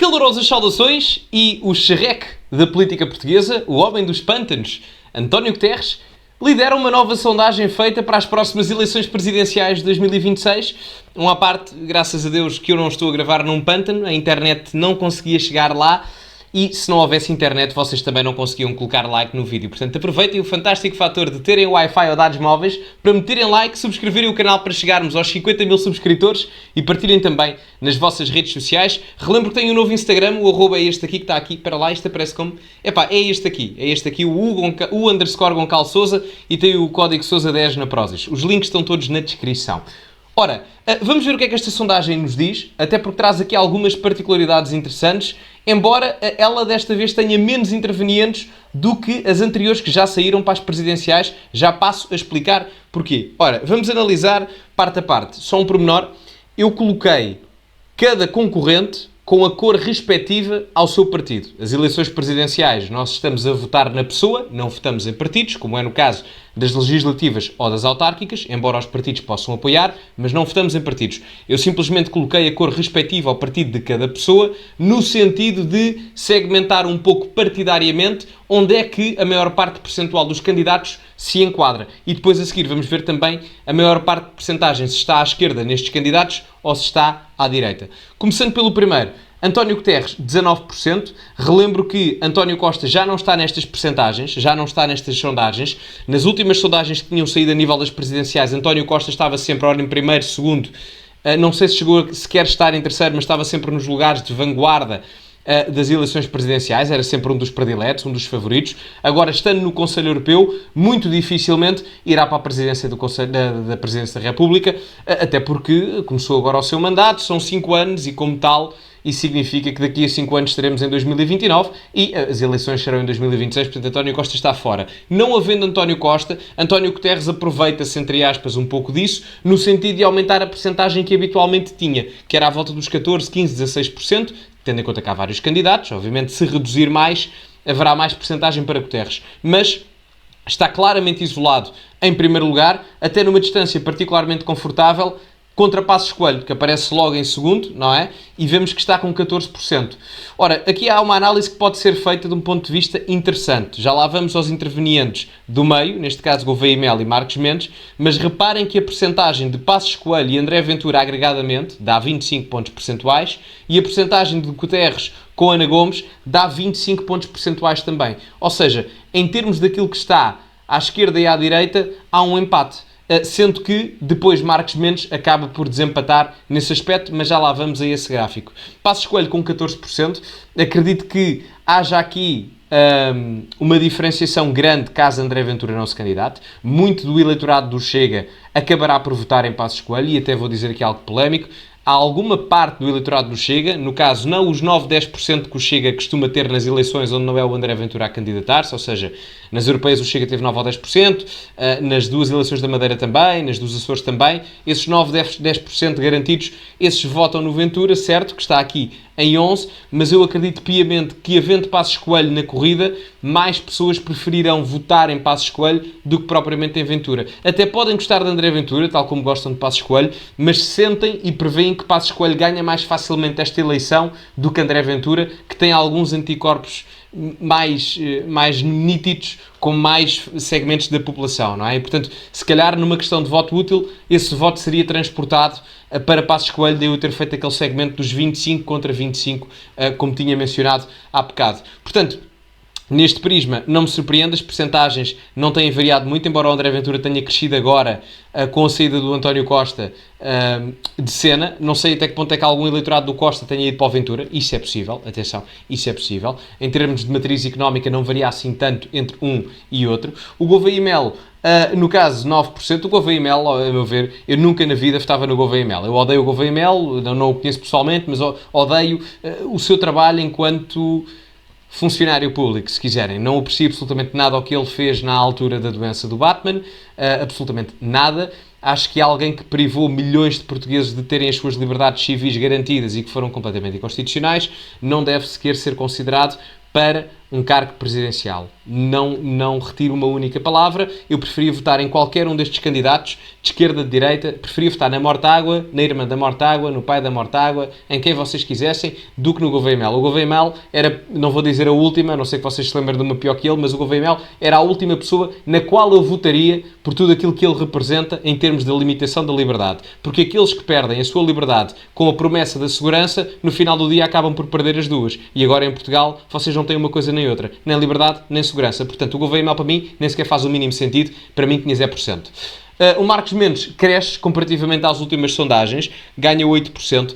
Calorosas saudações e o xerreque da política portuguesa, o homem dos pântanos, António Guterres, lidera uma nova sondagem feita para as próximas eleições presidenciais de 2026. Uma parte, graças a Deus, que eu não estou a gravar num pântano, a internet não conseguia chegar lá. E se não houvesse internet, vocês também não conseguiam colocar like no vídeo. Portanto, aproveitem o fantástico fator de terem Wi-Fi ou dados móveis para meterem like, subscreverem o canal para chegarmos aos 50 mil subscritores e partilhem também nas vossas redes sociais. Relembro que tenho um novo Instagram, o arroba é este aqui que está aqui. Espera lá, isto aparece como... é este aqui, o underscore Gonçalo Souza, e tem o código Souza10 na Prozis. Os links estão todos na descrição. Ora, vamos ver o que é que esta sondagem nos diz, até porque traz aqui algumas particularidades interessantes, embora ela desta vez tenha menos intervenientes do que as anteriores que já saíram para as presidenciais. Já passo a explicar porquê. Ora, vamos analisar parte a parte. Só um pormenor, eu coloquei cada concorrente com a cor respectiva ao seu partido. As eleições presidenciais, nós estamos a votar na pessoa, não votamos em partidos, como é no caso das legislativas ou das autárquicas, embora os partidos possam apoiar, mas não votamos em partidos. Eu simplesmente coloquei a cor respectiva ao partido de cada pessoa, no sentido de segmentar um pouco partidariamente onde é que a maior parte percentual dos candidatos se enquadra. E depois a seguir vamos ver também a maior parte de percentagem, se está à esquerda nestes candidatos ou se está à direita. Começando pelo primeiro, António Guterres, 19%. Relembro que António Costa já não está nestas percentagens, já não está nestas sondagens. Nas últimas sondagens que tinham saído a nível das presidenciais, António Costa estava sempre ora em primeiro, segundo, não sei se chegou a sequer estar em terceiro, mas estava sempre nos lugares de vanguarda das eleições presidenciais, era sempre um dos prediletos, um dos favoritos. Agora, estando no Conselho Europeu, muito dificilmente irá para a presidência do Conselho, da Presidência da República, até porque começou agora o seu mandato, são 5 anos e, como tal, isso significa que daqui a 5 anos estaremos em 2029 e as eleições serão em 2026, portanto António Costa está fora. Não havendo António Costa, António Guterres aproveita-se, entre aspas, um pouco disso, no sentido de aumentar a percentagem que habitualmente tinha, que era à volta dos 14, 15, 16%, tendo em conta que há vários candidatos. Obviamente, se reduzir mais, haverá mais percentagem para Guterres. Mas está claramente isolado em primeiro lugar, até numa distância particularmente confortável, contra Passos Coelho, que aparece logo em segundo, não é? E vemos que está com 14%. Ora, aqui há uma análise que pode ser feita de um ponto de vista interessante. Já lá vamos aos intervenientes do meio, neste caso Gouveia e Melo e Marcos Mendes, mas reparem que a percentagem de Passos Coelho e André Ventura agregadamente dá 25 pontos percentuais e a percentagem de Guterres com Ana Gomes dá 25 pontos percentuais também. Ou seja, em termos daquilo que está à esquerda e à direita, há um empate. Sendo que depois Marcos Mendes acaba por desempatar nesse aspecto, mas já lá vamos a esse gráfico. Passos Coelho com 14%. Acredito que haja aqui uma diferenciação grande caso André Ventura não se candidate. Muito do eleitorado do Chega acabará por votar em Passos Coelho, e até vou dizer aqui algo polémico. Há alguma parte do eleitorado do Chega, no caso não os 9, 10% que o Chega costuma ter nas eleições onde não é o André Ventura a candidatar-se, ou seja, nas europeias o Chega teve 9 ou 10%, nas duas eleições da Madeira também, nas dos Açores também, esses 9, 10% garantidos, esses votam no Ventura, certo, que está aqui em 11, mas eu acredito piamente que, havendo Passos Coelho na corrida, mais pessoas preferirão votar em Passos Coelho do que propriamente em Ventura. Até podem gostar de André Ventura, tal como gostam de Passos Coelho, mas sentem e preveem que Passos Coelho ganha mais facilmente esta eleição do que André Ventura, que tem alguns anticorpos mais nítidos com mais segmentos da população, não é? E, portanto, se calhar numa questão de voto útil, esse voto seria transportado para Passos Coelho, daí eu ter feito aquele segmento dos 25 contra 25, como tinha mencionado há bocado. Portanto, neste prisma, não me surpreende, as percentagens não têm variado muito, embora o André Ventura tenha crescido agora com a saída do António Costa de cena. Não sei até que ponto é que algum eleitorado do Costa tenha ido para o Ventura. Isso é possível, atenção, isso é possível. Em termos de matriz económica não varia assim tanto entre um e outro. O Gouveia e Melo, no caso 9%, o Gouveia e Melo, a meu ver, eu nunca na vida estava no Gouveia e Melo. Eu odeio o Gouveia e Melo, não o conheço pessoalmente, mas odeio o seu trabalho enquanto funcionário público, se quiserem. Não aprecio absolutamente nada ao que ele fez na altura da doença do Batman, absolutamente nada. Acho que alguém que privou milhões de portugueses de terem as suas liberdades civis garantidas e que foram completamente inconstitucionais não deve sequer ser considerado para um cargo presidencial. Não retiro uma única palavra. Eu preferia votar em qualquer um destes candidatos, de esquerda, de direita. Preferia votar na Mortágua, na irmã da Mortágua, no pai da Mortágua, em quem vocês quisessem, do que no Gouveia Mel. O Gouveia Mel era, não vou dizer a última, a não sei que vocês se lembrem de uma pior que ele, mas o Gouveia Mel era a última pessoa na qual eu votaria por tudo aquilo que ele representa em termos da limitação da liberdade. Porque aqueles que perdem a sua liberdade com a promessa da segurança, no final do dia acabam por perder as duas. E agora em Portugal, vocês não têm uma coisa nem outra. Nem liberdade, nem segurança. Portanto, o Gouveia Mel para mim nem sequer faz o mínimo sentido. Para mim tinha 0%. O Marcos Mendes cresce comparativamente às últimas sondagens, ganha 8%.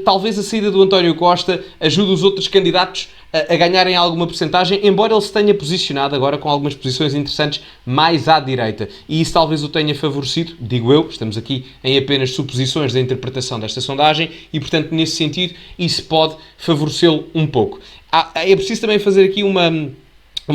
Talvez a saída do António Costa ajude os outros candidatos a ganharem alguma percentagem, embora ele se tenha posicionado agora com algumas posições interessantes mais à direita. E isso talvez o tenha favorecido, digo eu, estamos aqui em apenas suposições da interpretação desta sondagem e, portanto, nesse sentido, isso pode favorecê-lo um pouco. É preciso também fazer aqui uma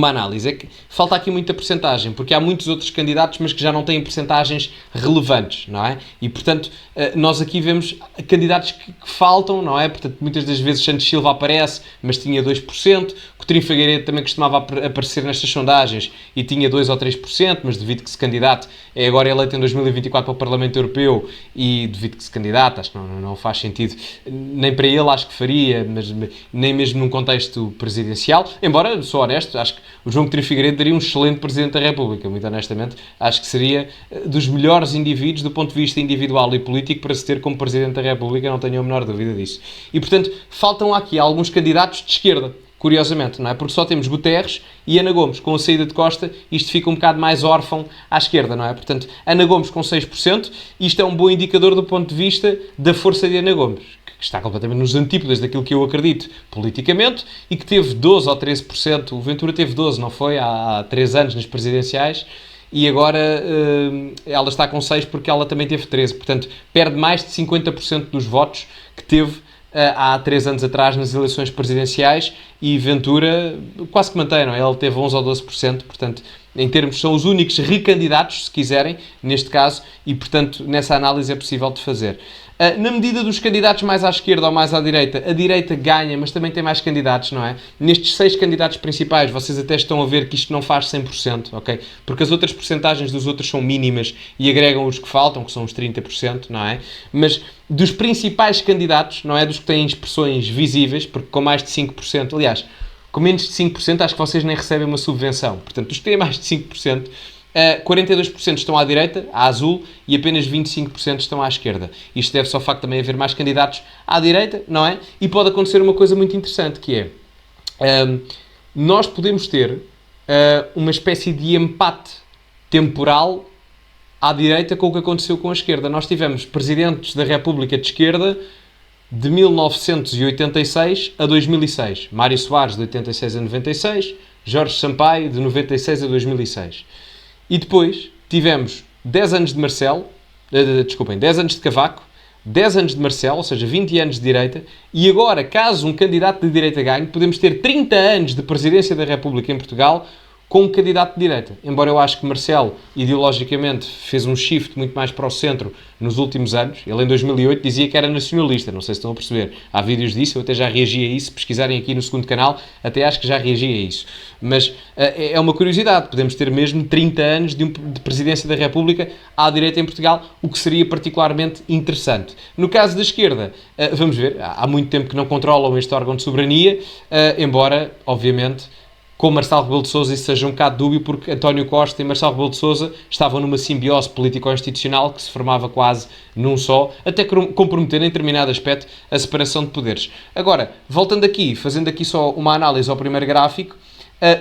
análise. É que falta aqui muita percentagem, porque há muitos outros candidatos, mas que já não têm percentagens relevantes, não é? E, portanto, nós aqui vemos candidatos que faltam, não é? Portanto, muitas das vezes Santos Silva aparece, mas tinha 2%. Coutinho Figueiredo também costumava aparecer nestas sondagens e tinha 2 ou 3%, mas devido que se candidate, é agora eleito em 2024 para o Parlamento Europeu e devido que se candidate, acho que não faz sentido, nem para ele acho que faria, mas nem mesmo num contexto presidencial, embora, sou honesto, acho que o João Coutinho Figueiredo daria um excelente Presidente da República, muito honestamente, acho que seria dos melhores indivíduos do ponto de vista individual e político para se ter como Presidente da República, não tenho a menor dúvida disso. E, portanto, faltam aqui alguns candidatos de esquerda, curiosamente, não é? Porque só temos Guterres e Ana Gomes. Com a saída de Costa, isto fica um bocado mais órfão à esquerda, não é? Portanto, Ana Gomes com 6%, isto é um bom indicador do ponto de vista da força de Ana Gomes, que está completamente nos antípodas daquilo que eu acredito politicamente e que teve 12 ou 13%, o Ventura teve 12, não foi? Há 3 anos nas presidenciais, e agora ela está com 6 porque ela também teve 13, portanto, perde mais de 50% dos votos que teve há 3 anos atrás nas eleições presidenciais, e Ventura quase que mantém, não é? Ele teve 11 ou 12%, portanto, em termos, são os únicos recandidatos, se quiserem, neste caso, e, portanto, nessa análise é possível de fazer. Na medida dos candidatos mais à esquerda ou mais à direita, a direita ganha, mas também tem mais candidatos, não é? Nestes 6 candidatos principais, vocês até estão a ver que isto não faz 100%, ok? Porque as outras percentagens dos outros são mínimas e agregam os que faltam, que são os 30%, não é? Mas dos principais candidatos, não é? Dos que têm expressões visíveis, porque com mais de 5%, aliás, com menos de 5%, acho que vocês nem recebem uma subvenção. Portanto, os que têm mais de 5%, 42% estão à direita, à azul, e apenas 25% estão à esquerda. Isto deve-se ao facto de também haver mais candidatos à direita, não é? E pode acontecer uma coisa muito interessante, que é, nós podemos ter uma espécie de empate temporal à direita com o que aconteceu com a esquerda. Nós tivemos presidentes da República de esquerda de 1986 a 2006. Mário Soares, de 86 a 96, Jorge Sampaio, de 96 a 2006. E depois tivemos 10 anos de Marcelo, 10 anos de Cavaco, 10 anos de Marcelo, ou seja, 20 anos de direita, e agora, caso um candidato de direita ganhe, podemos ter 30 anos de presidência da República em Portugal com um candidato de direita. Embora eu acho que Marcelo, ideologicamente, fez um shift muito mais para o centro nos últimos anos. Ele, em 2008, dizia que era nacionalista. Não sei se estão a perceber. Há vídeos disso, eu até já reagi a isso. Se pesquisarem aqui no segundo canal, até acho que já reagi a isso. Mas é uma curiosidade. Podemos ter mesmo 30 anos de presidência da República à direita em Portugal, o que seria particularmente interessante. No caso da esquerda, vamos ver. Há muito tempo que não controlam este órgão de soberania, embora, obviamente, com Marcelo Rebelo de Sousa isso seja um bocado dúbio, porque António Costa e Marcelo Rebelo de Sousa estavam numa simbiose político-institucional que se formava quase num só, até comprometer em determinado aspecto a separação de poderes. Agora, voltando aqui, fazendo aqui só uma análise ao primeiro gráfico,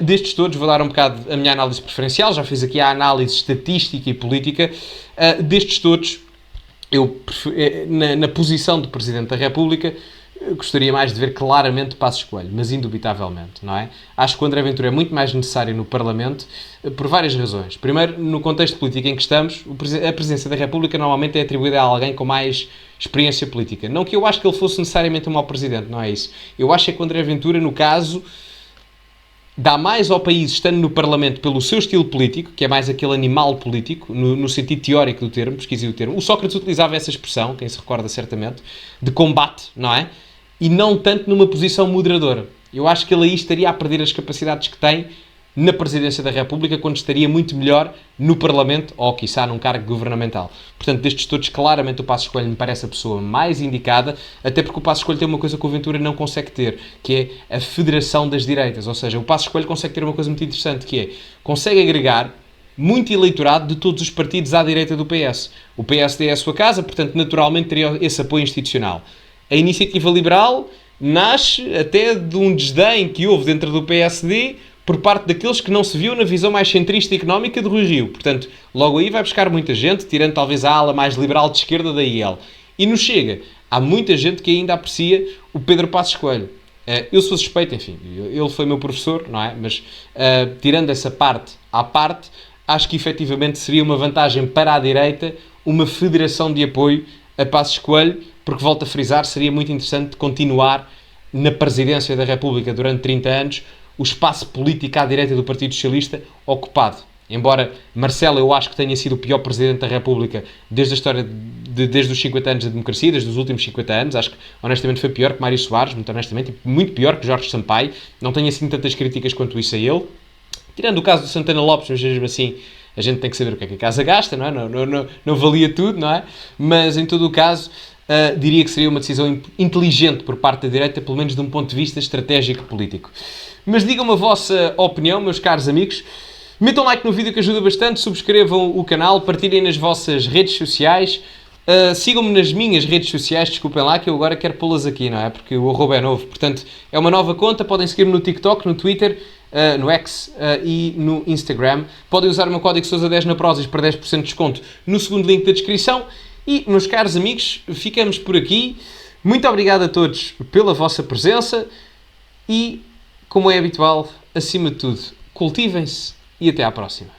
destes todos, vou dar um bocado a minha análise preferencial, já fiz aqui a análise estatística e política, destes todos, eu, na posição de Presidente da República, eu gostaria mais de ver claramente Passos Coelho, mas indubitavelmente, não é? Acho que o André Ventura é muito mais necessário no Parlamento por várias razões. Primeiro, no contexto político em que estamos, a Presidência da República normalmente é atribuída a alguém com mais experiência política. Não que eu acho que ele fosse necessariamente um mau Presidente, não é isso. Eu acho que o André Ventura, no caso, dá mais ao país estando no Parlamento pelo seu estilo político, que é mais aquele animal político, no sentido teórico do termo, pesquisei o termo. O Sócrates utilizava essa expressão, quem se recorda certamente, de combate, não é? E não tanto numa posição moderadora. Eu acho que ele aí estaria a perder as capacidades que tem na Presidência da República, quando estaria muito melhor no Parlamento ou, quiçá, num cargo governamental. Portanto, destes todos, claramente o Passos Coelho me parece a pessoa mais indicada, até porque o Passos Coelho tem uma coisa que o Ventura não consegue ter, que é a federação das direitas. Ou seja, o Passos Coelho consegue ter uma coisa muito interessante, que é, consegue agregar muito eleitorado de todos os partidos à direita do PS. O PSD é a sua casa, portanto, naturalmente teria esse apoio institucional. A Iniciativa Liberal nasce até de um desdém que houve dentro do PSD por parte daqueles que não se viu na visão mais centrista e económica de Rui Rio. Portanto, logo aí vai buscar muita gente, tirando talvez a ala mais liberal de esquerda da IEL. E no Chega, há muita gente que ainda aprecia o Pedro Passos Coelho. Eu sou suspeito, enfim, ele foi meu professor, não é? Mas, tirando essa parte à parte, acho que efetivamente seria uma vantagem para a direita uma federação de apoio a Passos Coelho, porque, volto a frisar, seria muito interessante continuar na presidência da República durante 30 anos, o espaço político à direita do Partido Socialista ocupado. Embora Marcelo, eu acho que tenha sido o pior Presidente da República desde a história, desde os 50 anos da democracia, desde os últimos 50 anos, acho que honestamente foi pior que Mário Soares, muito honestamente, muito pior que Jorge Sampaio, não tenho assim tantas críticas quanto isso a ele. Tirando o caso do Santana Lopes, mas mesmo assim a gente tem que saber o que é que a casa gasta, não é? Não valia tudo, não é? Mas em todo o caso, diria que seria uma decisão inteligente por parte da direita, pelo menos de um ponto de vista estratégico e político. Mas digam-me a vossa opinião, meus caros amigos. Metam like no vídeo que ajuda bastante, subscrevam o canal, partilhem nas vossas redes sociais, sigam-me nas minhas redes sociais, desculpem lá que eu agora quero pô-las aqui, não é? Porque o arroba é novo, portanto é uma nova conta, podem seguir-me no TikTok, no Twitter, no X e no Instagram. Podem usar o meu código Sousa10 na Prozis para 10% de desconto no segundo link da descrição. E, meus caros amigos, ficamos por aqui. Muito obrigado a todos pela vossa presença e, como é habitual, acima de tudo, cultivem-se e até à próxima.